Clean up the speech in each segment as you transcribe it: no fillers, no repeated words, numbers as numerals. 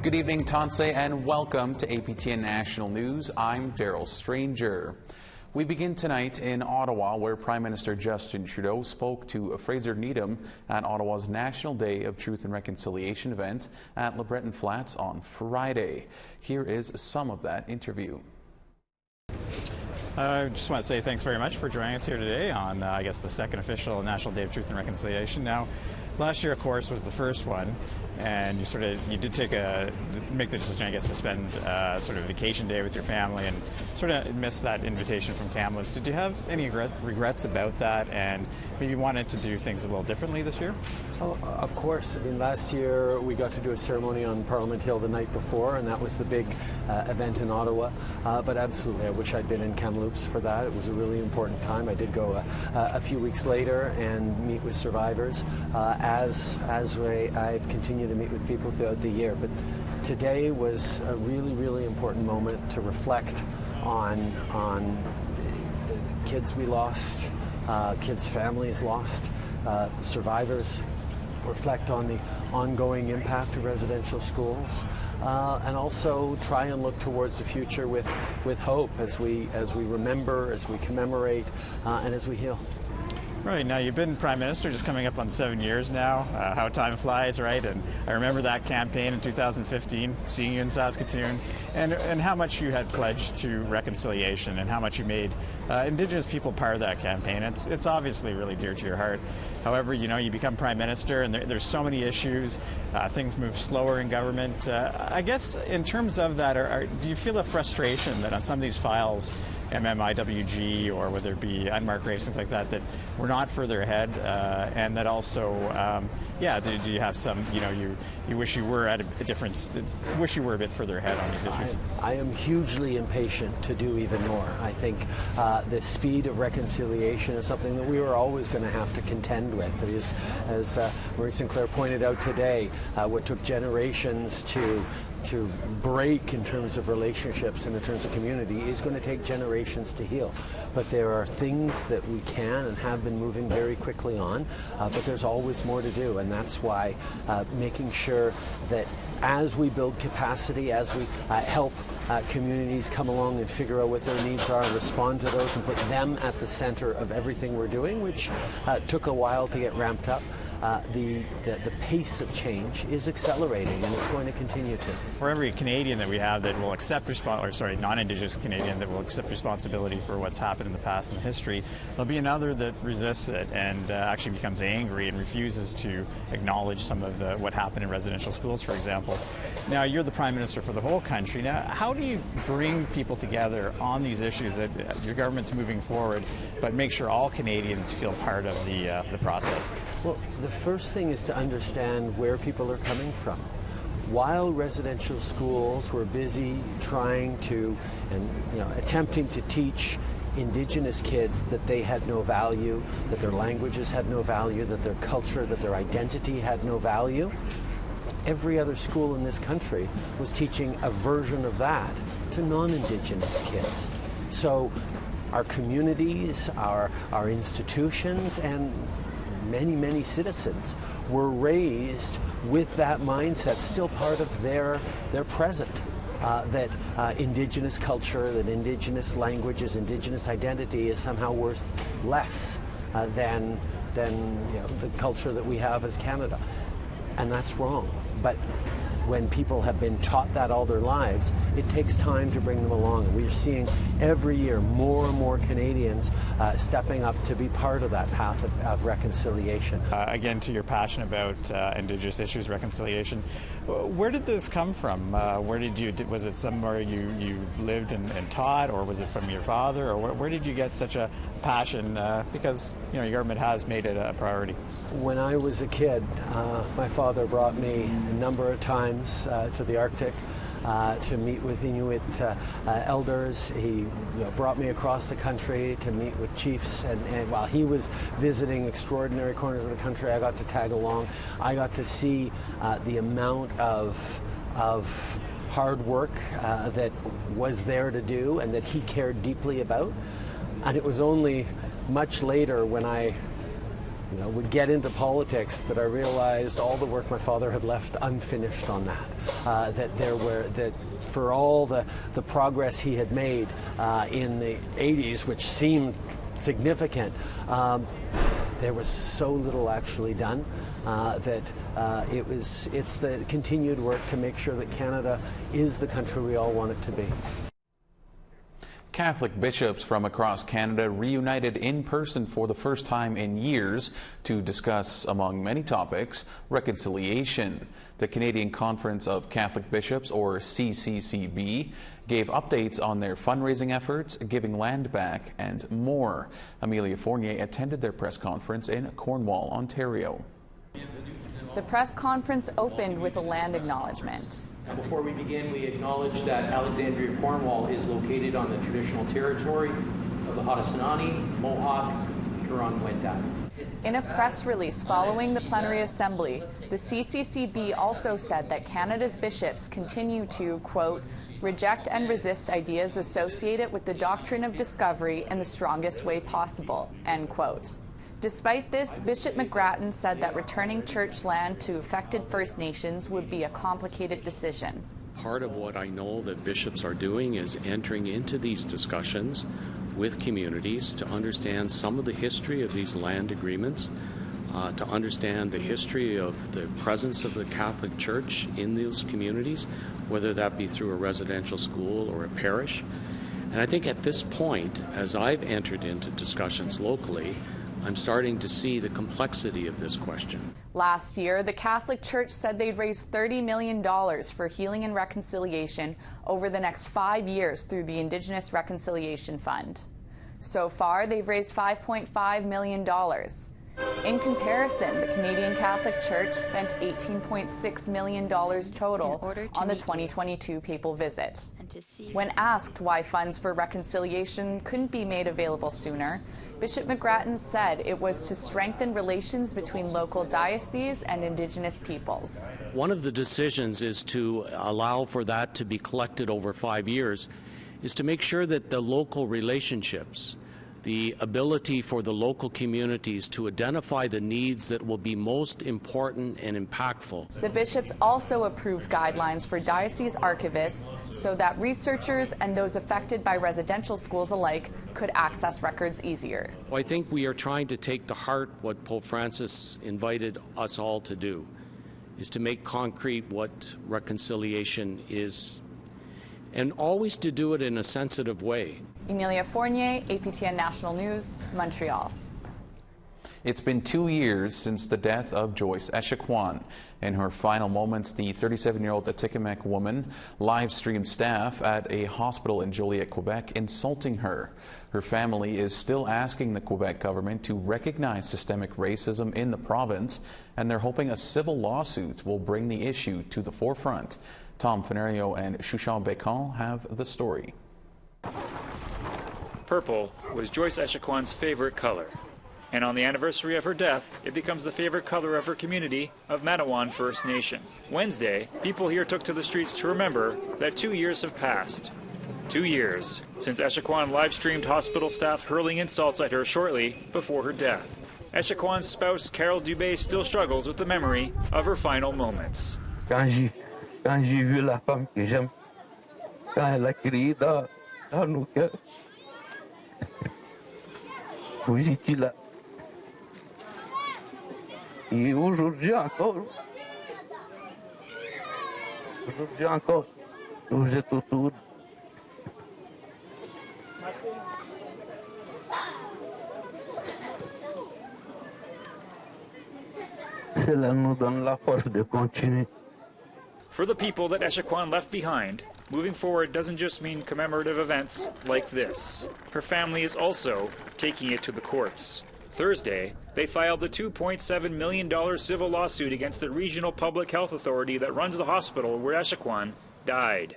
Good evening, Tanse, and welcome to APTN National News. I'm Daryl Stranger. We begin tonight in Ottawa, where Prime Minister Justin Trudeau spoke to Fraser Needham at Ottawa's National Day of Truth and Reconciliation event at LeBreton Flats on Friday. Here is some of that interview. I just want to say thanks very much for joining us here today on, I guess, the second official National Day of Truth and Reconciliation. Now, last year, of course, was the first one, and you did make the decision, I guess, to spend sort of vacation day with your family and sort of miss that invitation from Kamloops. Did you have any regrets about that, and maybe wanted to do things a little differently this year? Oh, of course. I mean, last year we got to do a ceremony on Parliament Hill the night before, and that was the big event in Ottawa. But absolutely, I wish I'd been in Kamloops for that. It was a really important time. I did go a few weeks later and meet with survivors. As I've continued to meet with people throughout the year. But today was a really, really important moment to reflect on the kids we lost, kids' families lost, survivors, reflect on the ongoing impact of residential schools, and also try and look towards the future with hope as we remember, as we commemorate, and as we heal. Right, now you've been Prime Minister just coming up on 7 years now, how time flies, right? And I remember that campaign in 2015, seeing you in Saskatoon, and how much you had pledged to reconciliation and how much you made Indigenous people part of that campaign. It's obviously really dear to your heart. However, you become Prime Minister and there's so many issues, things move slower in government. I guess in terms of that, do you feel a frustration that on some of these files, MMIWG or whether it be unmarked graves, things like that, that we're not further ahead, and that also, do you have some, you wish you were at a different, wish you were a bit further ahead on these issues? I am hugely impatient to do even more. I think the speed of reconciliation is something that we were always going to have to contend with. As Marie Sinclair pointed out today, what took generations to break in terms of relationships and in terms of community is going to take generations to heal. But there are things that we can and have been moving very quickly on, but there's always more to do, and that's why making sure that as we build capacity, as we help communities come along and figure out what their needs are and respond to those and put them at the center of everything we're doing, which took a while to get ramped up. The pace of change is accelerating, and it's going to continue to. For every Canadian that we have that will accept non-Indigenous Canadian that will accept responsibility for what's happened in the past and history, there'll be another that resists it and actually becomes angry and refuses to acknowledge some of what happened in residential schools, for example. Now, you're the Prime Minister for the whole country. Now, how do you bring people together on these issues that your government's moving forward, but make sure all Canadians feel part of the process? Well, the first thing is to understand where people are coming from. While residential schools were busy trying to attempting to teach Indigenous kids that they had no value, that their languages had no value, that their culture, that their identity had no value, every other school in this country was teaching a version of that to non-Indigenous kids. So our communities, our institutions, and many citizens were raised with that mindset, still part of their present, that Indigenous culture, that Indigenous languages, Indigenous identity is somehow worth less than the culture that we have as Canada. And that's wrong. But when people have been taught that all their lives, it takes time to bring them along. And we're seeing every year more and more Canadians stepping up to be part of that path of reconciliation. Again, to your passion about Indigenous issues, reconciliation, where did this come from? Was it somewhere you lived and taught, or was it from your father, or where did you get such a passion? Because your government has made it a priority. When I was a kid, my father brought me a number of times to the Arctic to meet with Inuit elders. He brought me across the country to meet with chiefs, and while he was visiting extraordinary corners of the country, I got to tag along. I got to see the amount of hard work that was there to do and that he cared deeply about. And it was only much later when I would get into politics, that I realized all the work my father had left unfinished on that. That for all the progress he had made in the 80s, which seemed significant, there was so little actually done. It's the continued work to make sure that Canada is the country we all want it to be. Catholic bishops from across Canada reunited in person for the first time in years to discuss, among many topics, reconciliation. The Canadian Conference of Catholic Bishops, or CCCB, gave updates on their fundraising efforts, giving land back, and more. Amelia Fournier attended their press conference in Cornwall, Ontario. The press conference opened with a land acknowledgement. And before we begin, we acknowledge that Alexandria, Cornwall is located on the traditional territory of the Haudenosaunee, Mohawk, Huron-Wendat. In a press release following the plenary assembly, the CCCB also said that Canada's bishops continue to, quote, reject and resist ideas associated with the doctrine of discovery in the strongest way possible, end quote. Despite this, Bishop McGrattan said that returning church land to affected First Nations would be a complicated decision. Part of what I know that bishops are doing is entering into these discussions with communities to understand some of the history of these land agreements, to understand the history of the presence of the Catholic Church in those communities, whether that be through a residential school or a parish. And I think at this point, as I've entered into discussions locally, I'm starting to see the complexity of this question. Last year, the Catholic Church said they'd raise $30 million for healing and reconciliation over the next 5 years through the Indigenous Reconciliation Fund. So far, they've raised $5.5 million. In comparison, the Canadian Catholic Church spent $18.6 million total on the 2022 papal visit. When asked why funds for reconciliation couldn't be made available sooner, Bishop McGrattan said it was to strengthen relations between local dioceses and Indigenous peoples. One of the decisions is to allow for that to be collected over 5 years, is to make sure that the local relationships, the ability for the local communities to identify the needs that will be most important and impactful. The bishops also approved guidelines for diocese archivists so that researchers and those affected by residential schools alike could access records easier. I think we are trying to take to heart what Pope Francis invited us all to do, is to make concrete what reconciliation is, and always to do it in a sensitive way. Emilia Fournier, APTN National News, Montreal. It's been 2 years since the death of Joyce Echaquan. In her final moments, the 37-year-old Atikamekw woman live-streamed staff at a hospital in Joliet, Quebec, insulting her. Her family is still asking the Quebec government to recognize systemic racism in the province, and they're hoping a civil lawsuit will bring the issue to the forefront. Tom Fenario and Shushan Bécon have the story. Purple was Joyce Echaquan's favorite color, and on the anniversary of her death, it becomes the favorite color of her community of Manawan First Nation. Wednesday, people here took to the streets to remember that 2 years have passed. 2 years since Echaquan live-streamed hospital staff hurling insults at her shortly before her death. Echaquan's spouse, Carol Dubé, still struggles with the memory of her final moments. Quand j'ai vu la femme que j'aime, quand elle a crié dans nos cœurs, vous étiez là. Et aujourd'hui encore, vous êtes autour. Cela nous donne la force de continuer. For the people that Echaquan left behind, moving forward doesn't just mean commemorative events like this. Her family is also taking it to the courts. Thursday, they filed a $2.7 million civil lawsuit against the regional public health authority that runs the hospital where Echaquan died.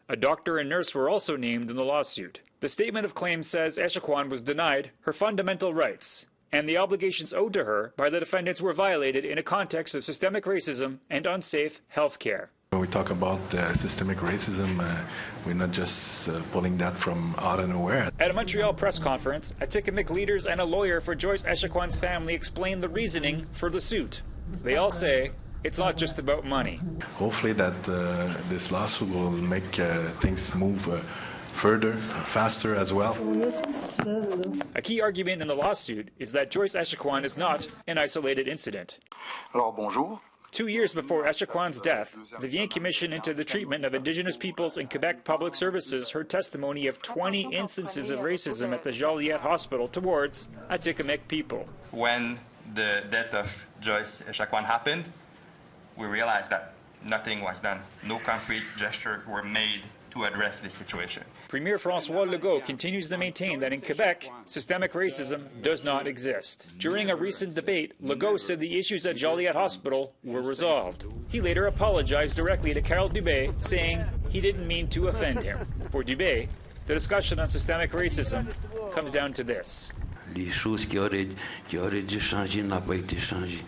A doctor and nurse were also named in the lawsuit. The statement of claim says Echaquan was denied her fundamental rights, and the obligations owed to her by the defendants were violated in a context of systemic racism and unsafe health care. When we talk about systemic racism, we're not just pulling that from out of nowhere. At a Montreal press conference, Atikamekw leaders and a lawyer for Joyce Echaquan's family explained the reasoning for the suit. They all say it's not just about money. Hopefully that this lawsuit will make things move further, faster as well. A key argument in the lawsuit is that Joyce Echaquan is not an isolated incident. Alors, bonjour. 2 years before Echaquan's death, the Vien Commission into the Treatment of Indigenous Peoples in Quebec Public Services heard testimony of 20 instances of racism at the Joliette Hospital towards Atikamekw people. When the death of Joyce Echaquan happened, we realized that nothing was done. No concrete gestures were made to address this situation. Premier François Legault continues to maintain that in Quebec, systemic racism does not exist. During a recent debate, Legault said the issues at Joliette Hospital were resolved. He later apologized directly to Carol Dubé, saying he didn't mean to offend him. For Dubé, the discussion on systemic racism comes down to this. Les choses qui auraient dû changer n'ont pas été changées.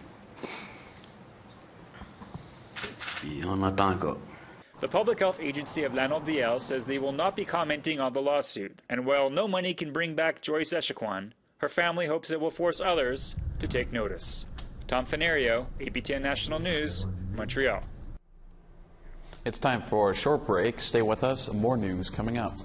Puis on attend encore. The Public Health Agency of Lanaudière says they will not be commenting on the lawsuit, and while no money can bring back Joyce Echaquan, her family hopes it will force others to take notice. Tom Fenario, APTN National News, Montreal. It's time for a short break. Stay with us. More news coming up.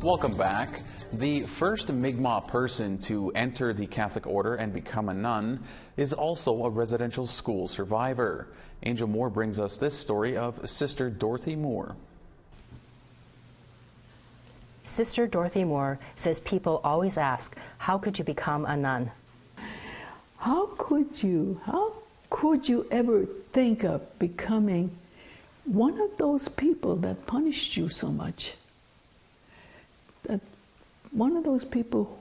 Welcome back. The first Mi'kmaq person to enter the Catholic order and become a nun is also a residential school survivor. Angel Moore brings us this story of Sister Dorothy Moore. Sister Dorothy Moore says people always ask, how could you become a nun? How could you ever think of becoming one of those people that punished you so much? That one of those people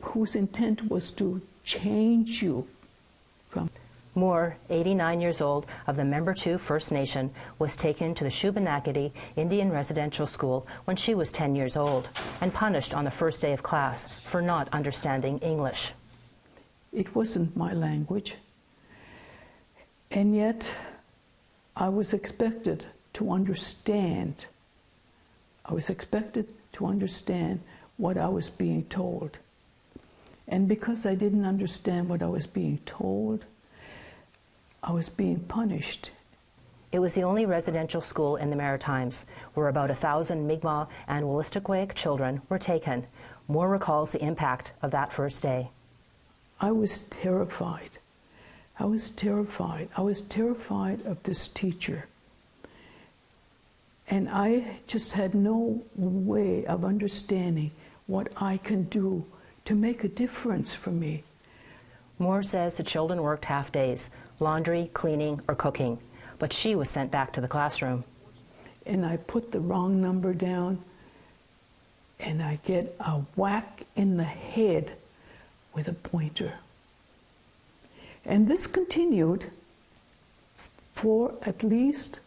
whose intent was to change you from. Moore, 89 years old, of the Member 2 First Nation, was taken to the Shubenacadie Indian Residential School when she was 10 years old and punished on the first day of class for not understanding English. It wasn't my language, and yet I was expected to understand. I was expected to understand what I was being told. And because I didn't understand what I was being told, I was being punished. It was the only residential school in the Maritimes where about 1,000 Mi'kmaq and Wolastoqiyik children were taken. Moore recalls the impact of that first day. I was terrified. I was terrified. I was terrified of this teacher. And I just had no way of understanding what I can do to make a difference for me. Moore says the children worked half days, laundry, cleaning, or cooking, but she was sent back to the classroom. And I put the wrong number down, and I get a whack in the head with a pointer. And this continued for at least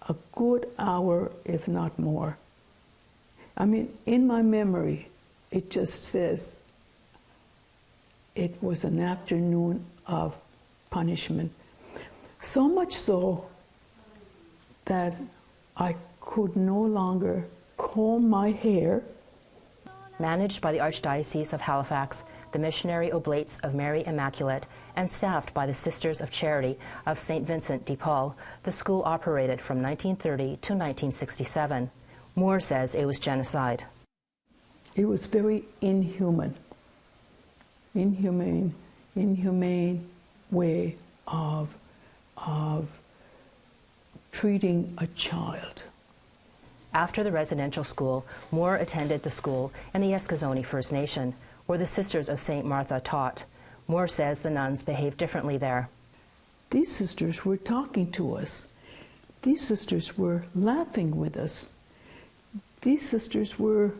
a good hour, if not more. I mean, in my memory, it just says it was an afternoon of punishment. So much so that I could no longer comb my hair. Managed by the Archdiocese of Halifax, the Missionary Oblates of Mary Immaculate, and staffed by the Sisters of Charity of St. Vincent de Paul, the school operated from 1930 to 1967. Moore says it was genocide. It was very inhumane way of treating a child. After the residential school, Moore attended the school in the Eskazoni First Nation, where the Sisters of St. Martha taught. Moore says the nuns behaved differently there. These sisters were talking to us. These sisters were laughing with us. These sisters were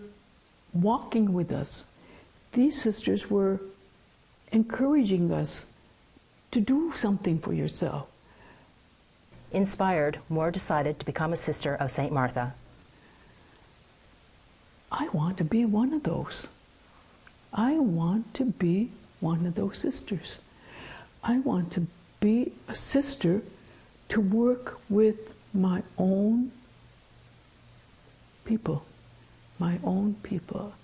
walking with us. These sisters were encouraging us to do something for yourself. Inspired, Moore decided to become a sister of St. Martha. I want to be one of those. I want to be one of those sisters. I want to be a sister to work with my own people. My own people.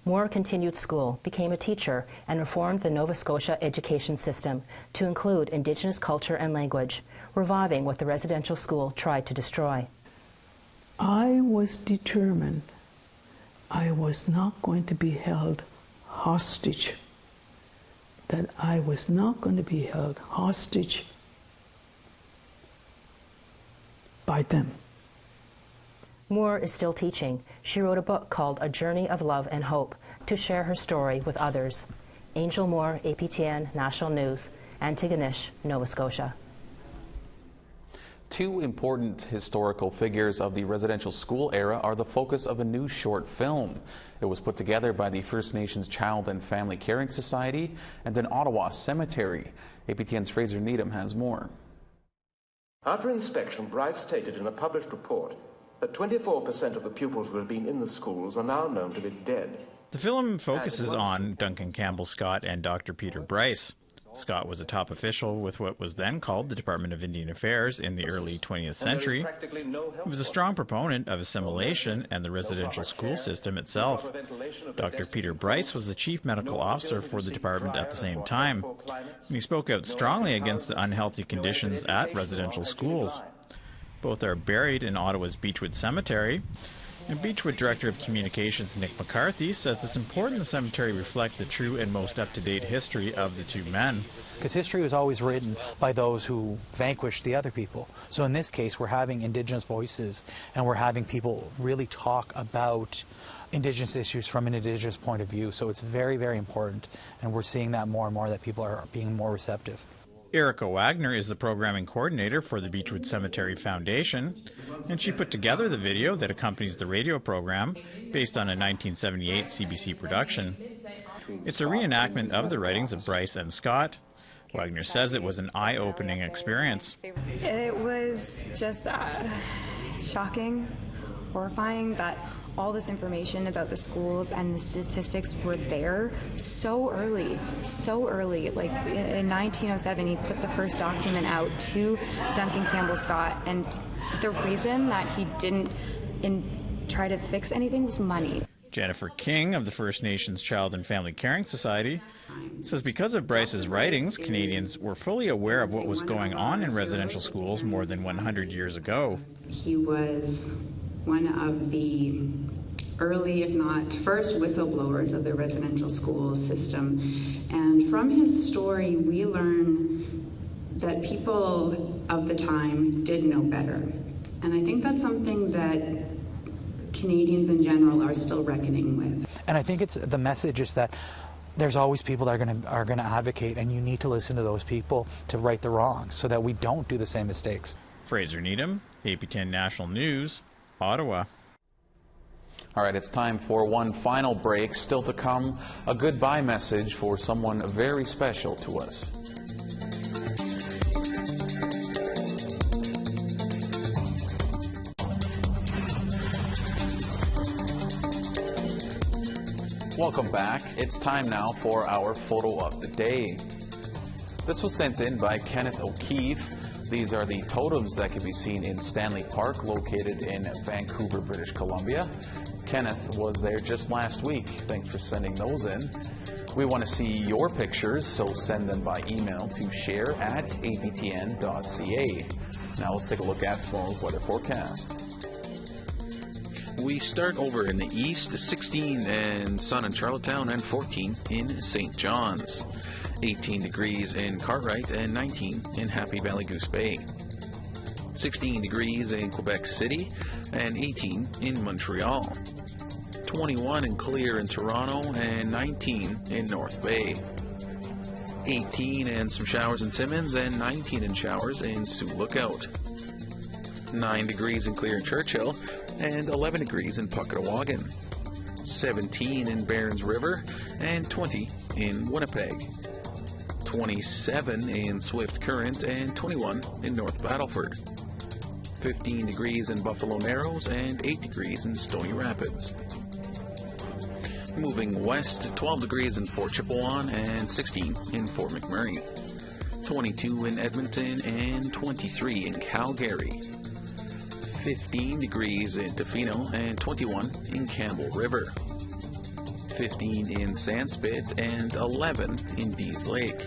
Moore continued school, became a teacher, and reformed the Nova Scotia education system to include Indigenous culture and language, reviving what the residential school tried to destroy. I was determined I was not going to be held hostage, that I was not going to be held hostage by them. Moore is still teaching. She wrote a book called A Journey of Love and Hope to share her story with others. Angel Moore, APTN National News, Antigonish, Nova Scotia. Two important historical figures of the residential school era are the focus of a new short film. It was put together by the First Nations Child and Family Caring Society and an Ottawa cemetery. APTN's Fraser Needham has more. After inspection, Bryce stated in a published report that 24% of the pupils who had been in the schools are now known to be dead. The film focuses on Duncan Campbell Scott and Dr. Peter Bryce. Scott was a top official with what was then called the Department of Indian Affairs in the early 20th century. He was a strong proponent of assimilation and the residential school system itself. Dr. Peter Bryce was the chief medical officer for the department at the same time, and he spoke out strongly against the unhealthy conditions at residential schools. Both are buried in Ottawa's Beechwood Cemetery. And Beechwood Director of Communications Nick McCarthy says it's important the cemetery reflect the true and most up-to-date history of the two men. Because history was always written by those who vanquished the other people. So in this case, we're having Indigenous voices, and we're having people really talk about Indigenous issues from an Indigenous point of view. So it's very, very important, and we're seeing that more and more, that people are being more receptive. Erica Wagner is the programming coordinator for the Beechwood Cemetery Foundation, and she put together the video that accompanies the radio program based on a 1978 CBC production. It's a reenactment of the writings of Bryce and Scott. Wagner says it was an eye-opening experience. It was just shocking, horrifying that all this information about the schools and the statistics were there so early. Like in 1907, he put the first document out to Duncan Campbell Scott, and the reason that he didn't try to fix anything was money. Jennifer King of the First Nations Child and Family Caring Society says because of Bryce's writings, Canadians were fully aware of what was going on in residential schools more than 100 years ago. He was one of the early, if not first, whistleblowers of the residential school system. And from his story, we learn that people of the time did know better. And I think that's something that Canadians in general are still reckoning with. And I think it's the message is that there's always people that are going to advocate, and you need to listen to those people to right the wrongs so that we don't do the same mistakes. Fraser Needham, APTN National News, Ottawa. All right, it's time for one final break. Still to come, a goodbye message for someone very special to us. Welcome back. It's time now for our photo of the day. This was sent in by Kenneth O'Keefe. These are the totems that can be seen in Stanley Park, located in Vancouver, British Columbia. Kenneth was there just last week. Thanks for sending those in. We want to see your pictures, so send them by email to share@aptn.ca. Now let's take a look at tomorrow's weather forecast. We start over in the east, 16 and sun in Charlottetown and 14 in St. John's. 18 degrees in Cartwright and 19 in Happy Valley Goose Bay. 16 degrees in Quebec City and 18 in Montreal. 21 and clear in Toronto and 19 in North Bay. 18 and some showers in Timmins and 19 in showers in Sioux Lookout. 9 degrees and clear in Churchill and 11 degrees in Puckawagan. 17 in Barons River and 20 in Winnipeg. 27 in Swift Current and 21 in North Battleford. 15 degrees in Buffalo Narrows, and 8 degrees in Stony Rapids. Moving west, 12 degrees in Fort Chipewyan and 16 in Fort McMurray. 22 in Edmonton and 23 in Calgary. 15 degrees in Tofino and 21 in Campbell River. 15 in Sandspit and 11 in Dease Lake.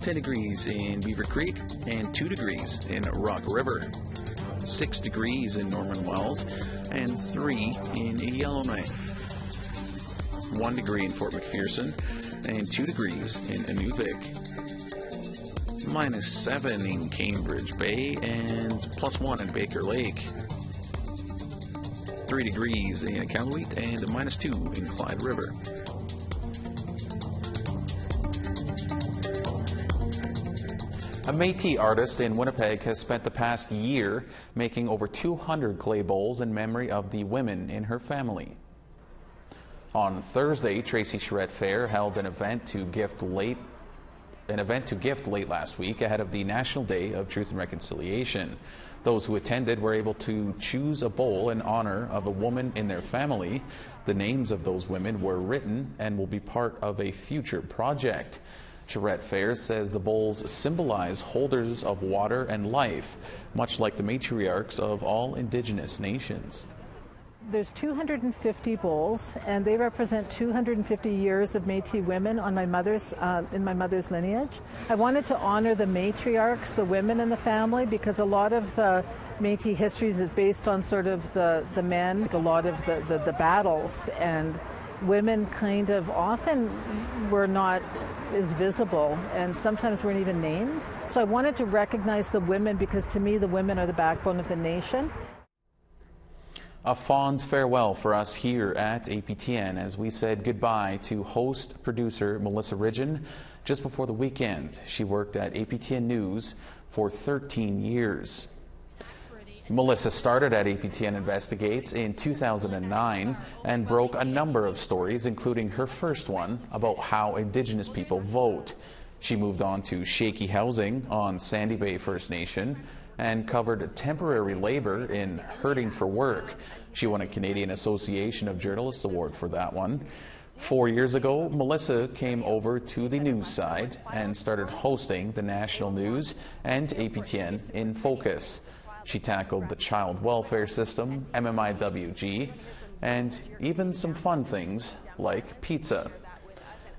10 degrees in Beaver Creek and 2 degrees in Rock River. 6 degrees in Norman Wells and 3 in Yellowknife. 1 degree in Fort McPherson and 2 degrees in Inuvik. -7 in Cambridge Bay and +1 in Baker Lake. 3 degrees in Iqaluit and -2 in Clyde River. A Métis artist in Winnipeg has spent the past year making over 200 clay bowls in memory of the women in her family. On Thursday, Tracy Charette Fair held an event to gift late last week ahead of the National Day of Truth and Reconciliation. Those who attended were able to choose a bowl in honor of a woman in their family. The names of those women were written and will be part of a future project. Charette Fair says the bowls symbolize holders of water and life, much like the matriarchs of all Indigenous nations. There's 250 bowls, and they represent 250 years of Métis women on in my mother's lineage. I wanted to honor the matriarchs, the women in the family, because a lot of the Métis histories is based on sort of the men, a lot of the battles, and women kind of often were not as visible and sometimes weren't even named. So I wanted to recognize the women because to me the women are the backbone of the nation. A fond farewell for us here at APTN as we said goodbye to host producer Melissa Ridgen just before the weekend. She worked at APTN News for 13 years. Melissa started at APTN Investigates in 2009 and broke a number of stories, including her first one about how Indigenous people vote. She moved on to shaky housing on Sandy Bay First Nation and covered temporary labor in Hurting for Work. She won a Canadian Association of Journalists Award for that one. 4 years ago, Melissa came over to the news side and started hosting the national news and APTN in Focus. She tackled the child welfare system, MMIWG, and even some fun things like pizza.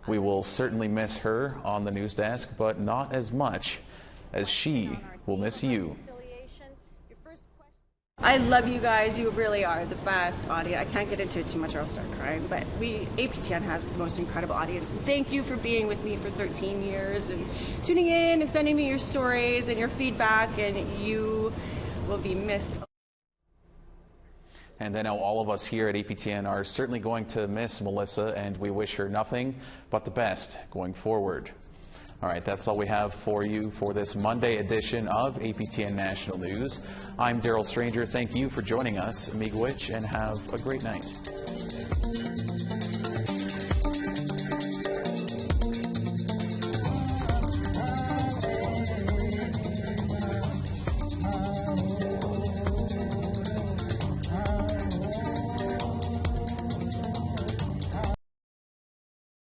We will certainly miss her on the news desk, but not as much as she will miss you. I love you guys. You really are the best audience. I can't get into it too much or I'll start crying, but APTN has the most incredible audience. Thank you for being with me for 13 years and tuning in and sending me your stories and your feedback, and you will be missed. And I know all of us here at APTN are certainly going to miss Melissa, and we wish her nothing but the best going forward. All right, that's all we have for you for this Monday edition of APTN National News. I'm Daryl Stranger. Thank you for joining us. Miigwech, and have a great night.